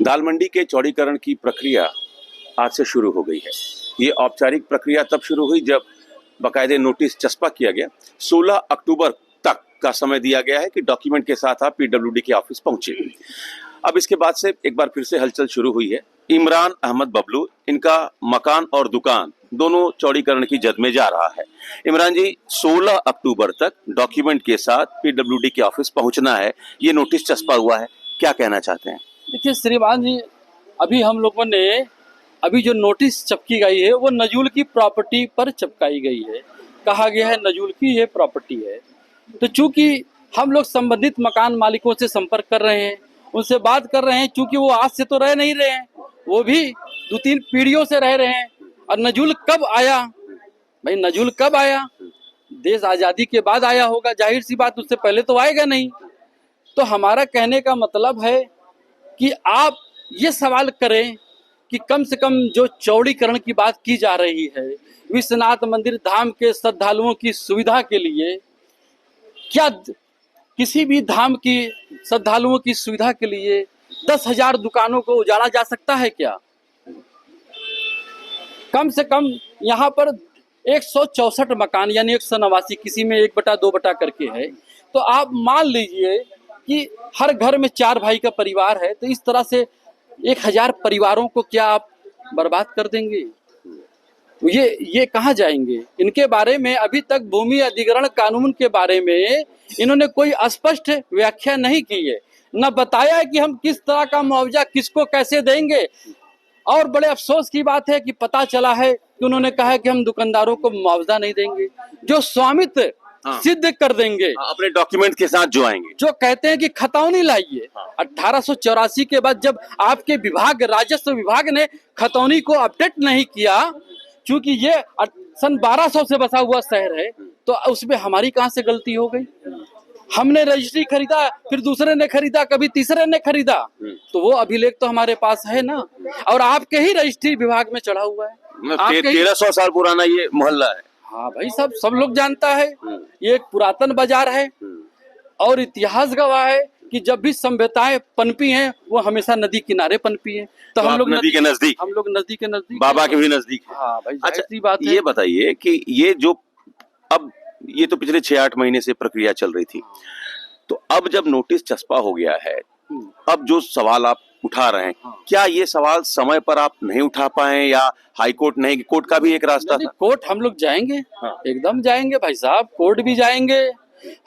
दाल मंडी के चौड़ीकरण की प्रक्रिया आज से शुरू हो गई है। ये औपचारिक प्रक्रिया तब शुरू हुई जब बाकायदे नोटिस चस्पा किया गया। 16 अक्टूबर तक का समय दिया गया है कि डॉक्यूमेंट के साथ आप पीडब्ल्यूडी के ऑफिस पहुंचे। अब इसके बाद से एक बार फिर से हलचल शुरू हुई है। इमरान अहमद बबलू, इनका मकान और दुकान दोनों चौड़ीकरण की जद में जा रहा है। इमरान जी, 16 अक्टूबर तक डॉक्यूमेंट के साथ पीडब्ल्यूडी के ऑफिस पहुंचना है, ये नोटिस चस्पा हुआ है, क्या कहना चाहते हैं? देखिए श्रीमान जी, अभी हम लोगों ने अभी जो नोटिस चिपकी गई है वो नजूल की प्रॉपर्टी पर चिपकाई गई है। कहा गया है नजूल की ये प्रॉपर्टी है। तो चूंकि हम लोग संबंधित मकान मालिकों से संपर्क कर रहे हैं, उनसे बात कर रहे हैं, चूंकि वो आज से तो रह नहीं रहे हैं, वो भी 2-3 पीढ़ियों से रह रहे हैं। और नजूल कब आया भाई? नजूल कब आया? देश आज़ादी के बाद आया होगा, जाहिर सी बात, उससे पहले तो आएगा नहीं। तो हमारा कहने का मतलब है कि आप ये सवाल करें कि कम से कम जो चौड़ीकरण की बात की जा रही है, विश्वनाथ मंदिर धाम के श्रद्धालुओं की सुविधा के लिए, क्या किसी भी धाम की श्रद्धालुओं की सुविधा के लिए 10,000 दुकानों को उजाड़ा जा सकता है क्या? कम से कम यहाँ पर 164 मकान यानी 189, किसी में 1/2 करके है। तो आप मान लीजिए कि हर घर में 4 भाई का परिवार है, तो इस तरह से 1000 परिवारों को क्या आप बर्बाद कर देंगे? ये कहाँ जाएंगे? इनके बारे में अभी तक भूमि अधिग्रहण कानून के बारे में इन्होंने कोई स्पष्ट व्याख्या नहीं की है, न बताया है कि हम किस तरह का मुआवजा किसको कैसे देंगे। और बड़े अफसोस की बात है कि पता चला है कि उन्होंने कहा है कि हम दुकानदारों को मुआवजा नहीं देंगे, जो स्वामित्व सिद्ध कर देंगे अपने डॉक्यूमेंट के साथ जो आएंगे, जो कहते हैं कि खतौनी लाइए। 1884 के बाद जब आपके विभाग, राजस्व विभाग ने खतौनी को अपडेट नहीं किया, क्योंकि ये सन 1200 से बसा हुआ शहर है, तो उसमें हमारी कहां से गलती हो गई? हमने रजिस्ट्री खरीदा, फिर दूसरे ने खरीदा, कभी तीसरे ने खरीदा, तो वो अभिलेख तो हमारे पास है ना। और आपके ही रजिस्ट्री विभाग में चढ़ा हुआ है। 1300 साल पुराना ये मोहल्ला है। हाँ भाई, सब लोग जानता है। ये एक पुरातन बाजार है और इतिहास गवाह है कि जब भी सभ्यताएं पनपी हैं वो हमेशा नदी किनारे पनपी हैं। तो हम लोग नदी के नजदीक, हम लोग नदी के नजदीक, बाबा के भी नजदीक। हाँ भाई, अच्छा, सी बात है। ये बताइए कि ये जो अब ये तो पिछले 6-8 महीने से प्रक्रिया चल रही थी, तो अब जब नोटिस चस्पा हो गया है, अब जो सवाल आप उठा रहे हैं, क्या ये सवाल समय पर आप नहीं उठा पाए या हाई कोर्ट नहीं? कोर्ट का भी एक रास्ता था। कोर्ट हम लोग जाएंगे, एकदम जाएंगे भाई साहब, कोर्ट भी जाएंगे,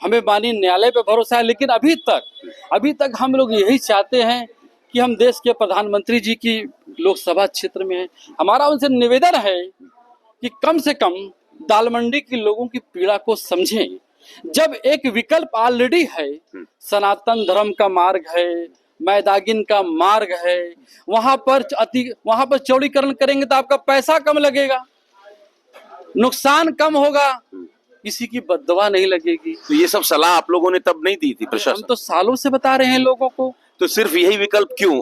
हमें माननीय न्यायालय पे भरोसा है। लेकिन अभी तक हम लोग यही चाहते हैं कि हम देश के प्रधानमंत्री जी की लोकसभा क्षेत्र में हैं, हमारा उनसे निवेदन है कि कम से कम दाल मंडी के लोगों की पीड़ा को समझें। जब एक विकल्प ऑलरेडी है, सनातन धर्म का मार्ग है, मैदागिन का मार्ग है, वहां पर चौड़ीकरण करेंगे तो आपका पैसा कम लगेगा, नुकसान कम होगा, किसी की बददुआ नहीं लगेगी। तो ये सब सलाह आप लोगों ने तब नहीं दी थी प्रशासन? हम तो सालों से बता रहे हैं लोगों को। तो सिर्फ यही विकल्प क्यों?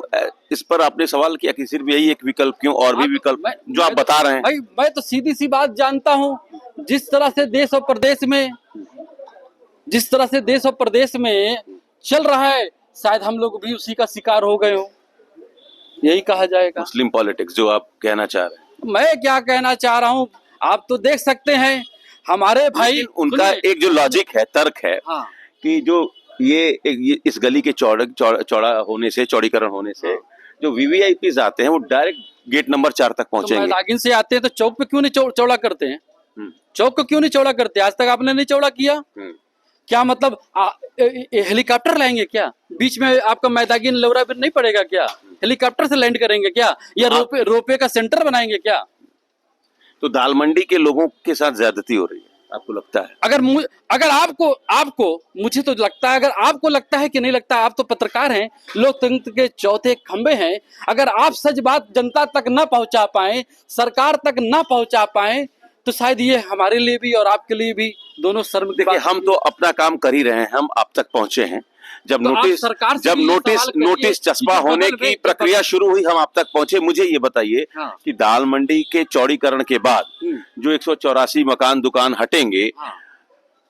इस पर आपने सवाल किया कि सिर्फ यही एक विकल्प क्यों, और भी विकल्प जो आप बता रहे हैं? भाई मैं तो सीधी सी बात जानता हूँ, जिस तरह से देश और प्रदेश में चल रहा है, शायद हम लोग भी उसी का शिकार हो गए हो, यही कहा जाएगा। मुस्लिम पॉलिटिक्स जो आप कहना चाह रहे हैं? मैं क्या कहना चाह रहा हूँ, आप तो देख सकते हैं हमारे भाई। उनका एक जो लॉजिक है, तर्क है, कि जो ये इस गली के चौड़ा होने से, चौड़ीकरण होने से जो वीवीआईपी आते हैं वो डायरेक्ट गेट नंबर 4 तक पहुंचेंगे। तो मैदागिन से आते हैं तो चौक पे क्यों नहीं चौड़ा करते हैं? चौक को क्यों नहीं चौड़ा करते? आज तक आपने नहीं चौड़ा किया। क्या मतलब हेलीकॉप्टर लाएंगे क्या? बीच में आपका मैदागिन लौरा भी नहीं पड़ेगा क्या? हेलीकॉप्टर से लैंड करेंगे क्या? या रोपवे का सेंटर बनाएंगे क्या? तो दाल मंडी के लोगों के साथ ज्यादती हो रही है, आपको लगता है? अगर आपको मुझे तो लगता है, अगर आपको लगता है कि नहीं लगता, आप तो पत्रकार हैं, लोकतंत्र के चौथे खंबे हैं। अगर आप सच बात जनता तक न पहुंचा पाए, सरकार तक न पहुंचा पाए, तो शायद ये हमारे लिए भी और आपके लिए भी दोनों शर्म की बात। देखिए, हम तो अपना काम कर ही रहे हैं, हम आप तक पहुंचे हैं। जब नोटिस चस्पा होने की प्रक्रिया शुरू हुई, हम आप तक पहुंचे। मुझे ये बताइए कि दाल मंडी के चौड़ीकरण के बाद जो 184 मकान दुकान हटेंगे,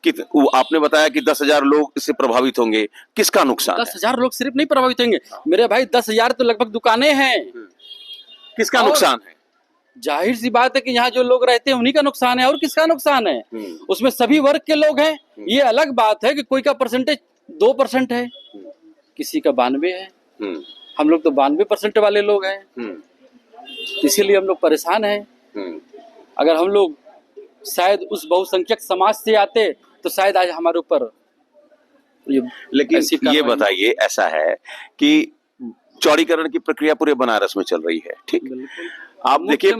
आपने बताया कि 10,000 लोग इससे प्रभावित होंगे, किसका नुकसान है? 10,000 लोग सिर्फ नहीं प्रभावित होंगे मेरे भाई, 10,000 तो लगभग दुकानें हैं। किसका और नुकसान है? जाहिर सी बात है कि यहाँ जो लोग रहते हैं उन्हीं का नुकसान है, और किसका नुकसान है? उसमें सभी वर्ग के लोग हैं। ये अलग बात है कि कोई का परसेंटेज 2% है, किसी का 92 है, हम लोग तो 92% वाले लोग हैं, इसीलिए हम लोग परेशान हैं। अगर हम लोग शायद उस बहुसंख्यक समाज से आते तो शायद आज हमारे ऊपर लेकिन ये बताइए, ऐसा है कि चौड़ीकरण की प्रक्रिया पूरे बनारस में चल रही है, ठीक? आप देखिए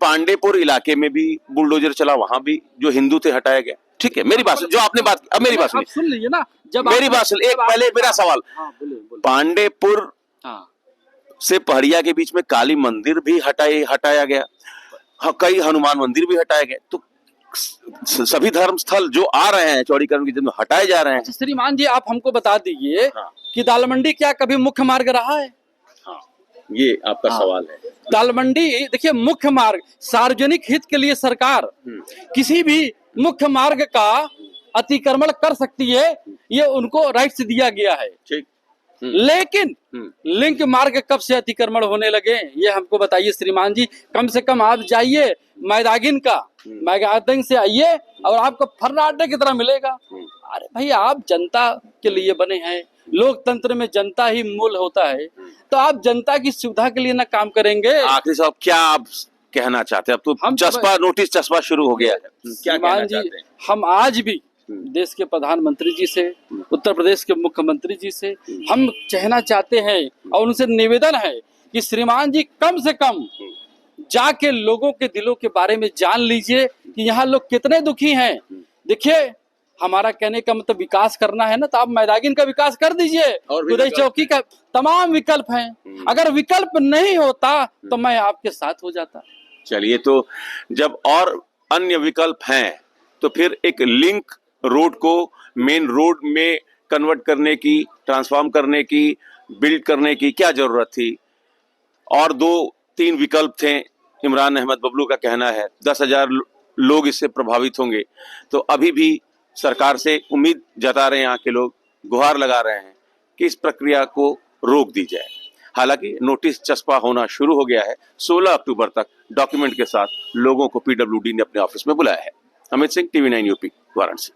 पांडेपुर इलाके में भी बुलडोजर चला, वहां भी जो हिंदू थे हटाया गया, ठीक है? मेरी बात जो आपने बात, अब मेरी बात सुन लीजिए ना, जब मेरी बात सुन, एक पहले मेरा सवाल, पांडेपुर से पहड़िया के बीच में काली मंदिर भी हटाया गया, कई हनुमान मंदिर भी हटाया गया, तो सभी धर्म स्थल जो आ रहे हैं चौड़ीकरण की जगह हटाए जा रहे हैं। श्रीमान जी, आप हमको बता दीजिए कि दालमंडी क्या कभी मुख्य मार्ग रहा है? ये आपका सवाल है। दालमंडी देखिए मुख्य मार्ग, सार्वजनिक हित के लिए सरकार किसी भी मुख्य मार्ग का अतिक्रमण कर सकती है, ये उनको राइट्स दिया गया है, ठीक। लेकिन लिंक मार्ग कब से अतिक्रमण होने लगे, ये हमको बताइए श्रीमान जी। कम से कम आप जाइए मैदागिन से आइए और आपको फर्राटे की तरह मिलेगा। अरे भाई, आप जनता के लिए बने हैं, लोकतंत्र में जनता ही मूल होता है, तो आप जनता की सुविधा के लिए ना काम करेंगे। आखिरी साहब, क्या आप कहना चाहते हैं? अब तो चस्पा नोटिस चस्पा शुरू हो गया है, क्या कहना चाहते हैं? हम आज भी देश के प्रधानमंत्री जी से, उत्तर प्रदेश के मुख्यमंत्री जी से हम कहना चाहते हैं और उनसे निवेदन है कि श्रीमान जी कम से कम जाके लोगों के दिलों के बारे में जान लीजिए कि यहाँ लोग कितने दुखी हैं। देखिए, हमारा कहने का मतलब विकास करना है ना, तो आप मैदागिन का विकास कर दीजिए, उदय चौकी का तमाम विकल्प हैं। अगर विकल्प नहीं होता तो मैं आपके साथ हो जाता। चलिए, तो जब और अन्य विकल्प हैं तो फिर एक लिंक रोड को मेन रोड में कन्वर्ट करने की, ट्रांसफॉर्म करने की, बिल्ड करने की क्या जरूरत थी? और 2-3 विकल्प थे। इमरान अहमद बबलू का कहना है 10,000 लोग इससे प्रभावित होंगे, तो अभी भी सरकार से उम्मीद जता रहे हैं, यहाँ के लोग गुहार लगा रहे हैं कि इस प्रक्रिया को रोक दी जाए। हालांकि नोटिस चस्पा होना शुरू हो गया है। 16 अक्टूबर तक डॉक्यूमेंट के साथ लोगों को पीडब्ल्यूडी ने अपने ऑफिस में बुलाया है। Amit Singh, TV9 UP, Varanasi.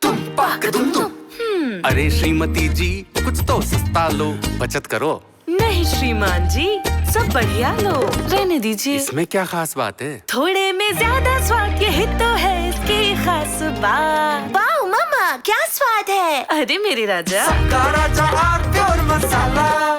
अरे श्रीमती जी, कुछ तो सस्ता लो, बचत करो। नहीं श्रीमान जी, सब बढ़िया लो, रहने दीजिए। इसमें क्या खास बात है? थोड़े में ज्यादा स्वाद, यही तो है इसकी खास बात। वाओ मामा, क्या स्वाद है। अरे मेरे राजा, सबका राजा और प्योर मसाला।